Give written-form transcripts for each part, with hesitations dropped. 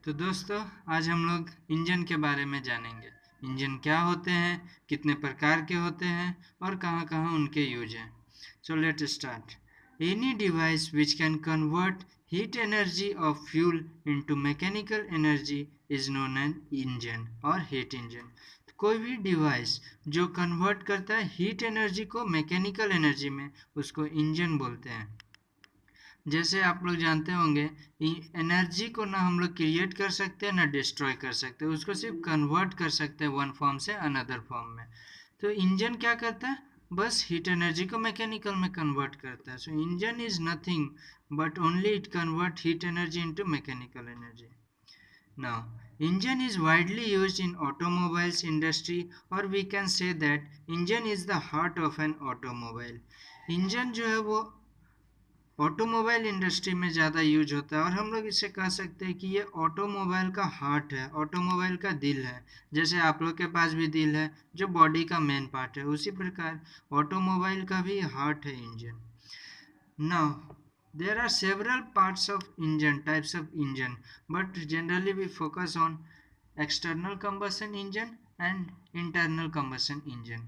तो दोस्तों आज हम लोग इंजन के बारे में जानेंगे। इंजन क्या होते हैं, कितने प्रकार के होते हैं और कहाँ कहाँ उनके यूज हैं। So let start. Any device which can convert heat energy of fuel into mechanical energy is known an engine और हीट इंजन। कोई भी डिवाइस जो कन्वर्ट करता है हीट एनर्जी को मैकेनिकल एनर्जी में, उसको इंजन बोलते हैं। जैसे आप लोग जानते होंगे, एनर्जी को ना हम लोग क्रिएट कर सकते हैं ना डिस्ट्रॉय कर सकते हैं, उसको सिर्फ कन्वर्ट कर सकते हैं वन फॉर्म से अनदर फॉर्म में। तो इंजन क्या करता है, बस हीट एनर्जी को मैकेनिकल में कन्वर्ट करता है। सो engine is nothing but only it convert heat energy into mechanical energy. Now, engine is widely used in automobiles industry, or we can say that engine is the heart of an automobile. Engine जो है वो automobile industry में ज़्यादा use होता है और हम लोग इसे कह सकते हैं कि ये ऑटोमोबाइल का हार्ट है, ऑटोमोबाइल का दिल है। जैसे आप लोग के पास भी दिल है जो बॉडी का मेन पार्ट है, उसी प्रकार ऑटोमोबाइल का भी हार्ट है engine. Now there are several parts of engine, types of engine, but generally we focus on external combustion engine and internal combustion engine.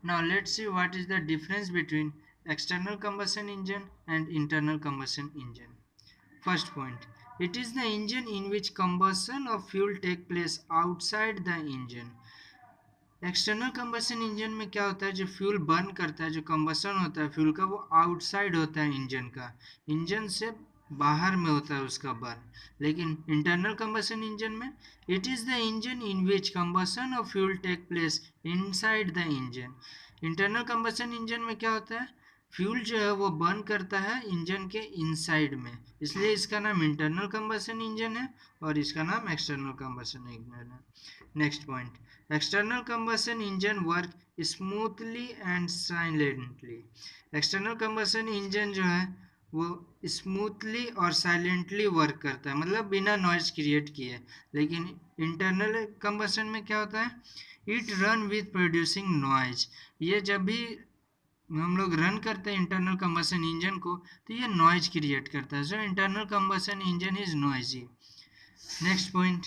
Now let's see what is the difference between external combustion engine and internal combustion engine. First point, it is the engine in which combustion of fuel take place outside the engine. External combustion engine में क्या होता है, जो fuel burn करता है, जो combustion होता है फ्यूल का, वो आउटसाइड होता है इंजन का, इंजन से बाहर में होता है उसका बर्न। लेकिन इंटरनल कंबशन इंजन में it is the engine in which combustion of fuel take place inside the engine. Internal combustion engine में क्या होता है, फ्यूल जो है वो बर्न करता है इंजन के इनसाइड में, इसलिए इसका नाम इंटरनल कंबशन इंजन है और इसका नाम एक्सटर्नल कंबशन इंजन है। Next point, external combustion engine work smoothly and silently. External combustion engine जो है वो स्मूथली और साइलेंटली वर्क करता है, मतलब बिना नॉइज क्रिएट किए। लेकिन इंटरनल कंबशन में क्या होता है, it run with producing noise. ये जब भी हम लोग रन करते हैं इंटरनल कंबशन इंजन को तो ये नॉइज क्रिएट करता है। So internal combustion engine is noisy. Next point,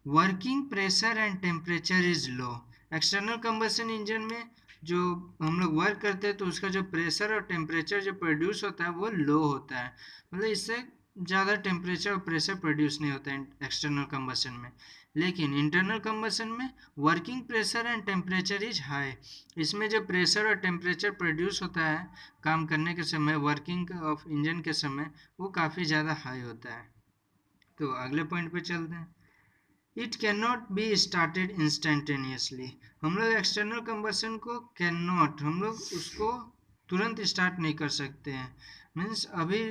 working pressure and temperature is low. External combustion engine में जो हम लोग वर्क करते हैं तो उसका जो प्रेशर और टेम्परेचर जो प्रोड्यूस होता है वो लो होता है, मतलब इससे ज़्यादा टेम्परेचर और प्रेशर प्रोड्यूस नहीं होता है एक्सटर्नल कंबशन में। लेकिन इंटरनल कंबशन में working pressure and temperature is high. इसमें जो प्रेशर और टेम्परेचर प्रोड्यूस होता है काम करने के समय, वर्किंग ऑफ इंजन के समय, वो काफ़ी ज़्यादा हाई होता है। तो अगले पॉइंट पे चलते हैं। It can not be started instantaneously. हम लोग एक्सटर्नल कंबशन को कैन नॉट, हम लोग उसको तुरंत स्टार्ट नहीं कर सकते हैं, मीन्स अभी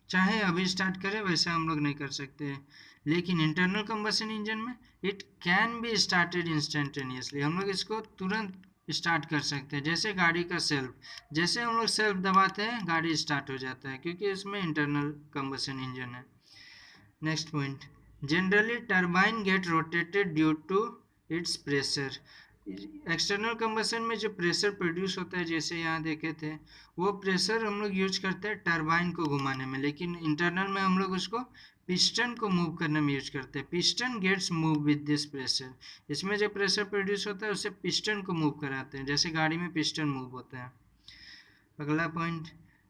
चाहे अभी स्टार्ट करें वैसे हम लोग नहीं कर सकते हैं। लेकिन इंटरनल कंबशन इंजन में it can be started instantaneously, हम लोग इसको तुरंत स्टार्ट कर सकते हैं। जैसे गाड़ी का सेल्फ, जैसे हम लोग सेल्फ दबाते हैं गाड़ी स्टार्ट हो जाता है, क्योंकि इसमें इंटरनल कंबशन इंजन है। Next point, generally turbine get rotated due to its pressure. External combustion में जो प्रेशर प्रोड्यूस होता है, जैसे यहाँ देखे थे, वो प्रेशर हम लोग यूज करते हैं टरबाइन को घुमाने में। लेकिन इंटरनल में हम लोग उसको पिस्टन को मूव करने में यूज करते हैं। Piston gets move with this pressure. इसमें जो प्रेशर प्रोड्यूस होता है उससे पिस्टन को मूव कराते हैं, जैसे गाड़ी में पिस्टन मूव होता है। अगला point,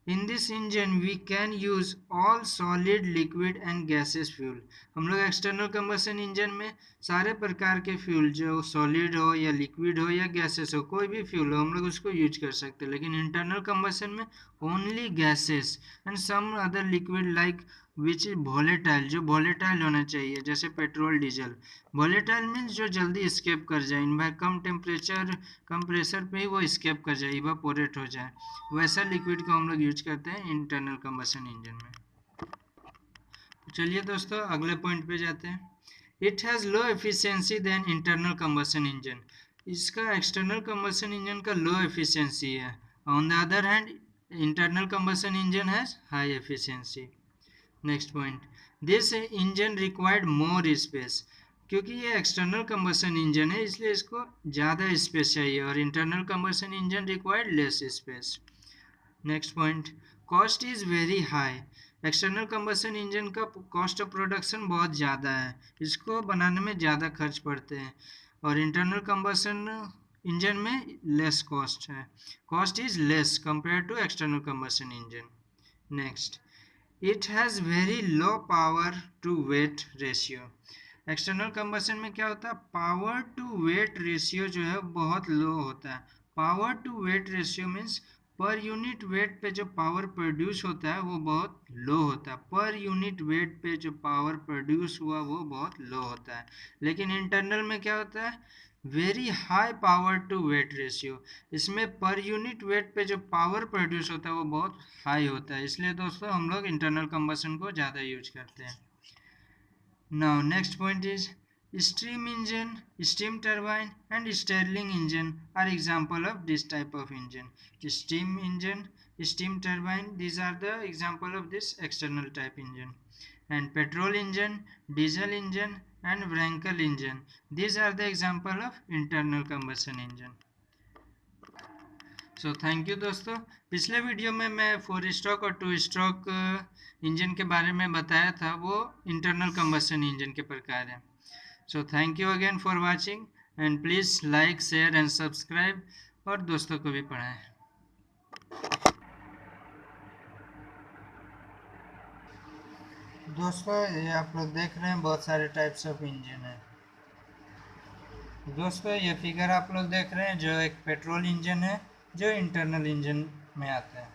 in this engine we can use all solid liquid and gases fuel. हम लोग एक्सटर्नल कंबशन इंजन में सारे प्रकार के फ्यूल, जो सॉलिड हो या लिक्विड हो या गैसेस हो, कोई भी फ्यूल हो, हम लोग उसको यूज कर सकते हैं। लेकिन इंटरनल कंबशन में only gases and some other liquid like which is volatile, जो वोलेटाइल होना चाहिए, जैसे पेट्रोल डीजल। वोलेटाइल मीन्स जो जल्दी स्केप कर जाए, इन कम टेम्परेचर कम प्रेशर पे ही वो स्केप कर जाए, इवापोरेट हो जाए, वैसा लिक्विड को हम लोग यूज करते हैं इंटरनल कंबशन इंजन में। चलिए दोस्तों अगले पॉइंट पे जाते हैं। It has low efficiency than internal combustion engine. इसका एक्सटर्नल कंबशन इंजन का लो एफिशिएंसी है। On the other hand internal combustion engine has high efficiency. Next point, this engine required more space. क्योंकि ये external combustion engine है इसलिए इसको ज़्यादा space चाहिए, और internal combustion engine required less space. Next point, cost is very high. External combustion engine का cost of production बहुत ज़्यादा है, इसको बनाने में ज़्यादा खर्च पड़ते हैं, और इंटरनल कंबशन इंजन में लेस कॉस्ट है, cost is less compare to external combustion engine. Next, it has very low power to weight ratio. External combustion में क्या होता है, पावर टू वेट रेशियो जो है बहुत लो होता है। Power to weight ratio means per unit weight पे जो पावर प्रोड्यूस होता है वो बहुत लो होता है, पर यूनिट वेट पे जो पावर प्रोड्यूस हुआ वो बहुत लो होता है। लेकिन इंटरनल में क्या होता है, very high power to weight ratio, इसमें पर यूनिट वेट पे जो पावर प्रोड्यूस होता है वो बहुत हाई होता है, इसलिए दोस्तों हम लोग इंटरनल कंबशन को ज़्यादा यूज करते हैं। Now next point is steam engine, steam turbine and Stirling engine are example of this type of engine. Steam engine, steam turbine, these are the example of this external type engine. And petrol engine, diesel engine and Wankel engine, these are the example of internal combustion engine. So thank you दोस्तों, पिछले video में मैं 4 stroke और 2 stroke engine के बारे में बताया था, वो इंटरनल कंबशन इंजन के प्रकार हैं। So thank you again for watching and please like share and subscribe और दोस्तों को भी पढ़ाएं। दोस्तों ये आप लोग देख रहे हैं बहुत सारे टाइप्स ऑफ इंजन है। दोस्तों ये फिगर आप लोग देख रहे हैं जो एक पेट्रोल इंजन है जो इंटरनल इंजन में आता है।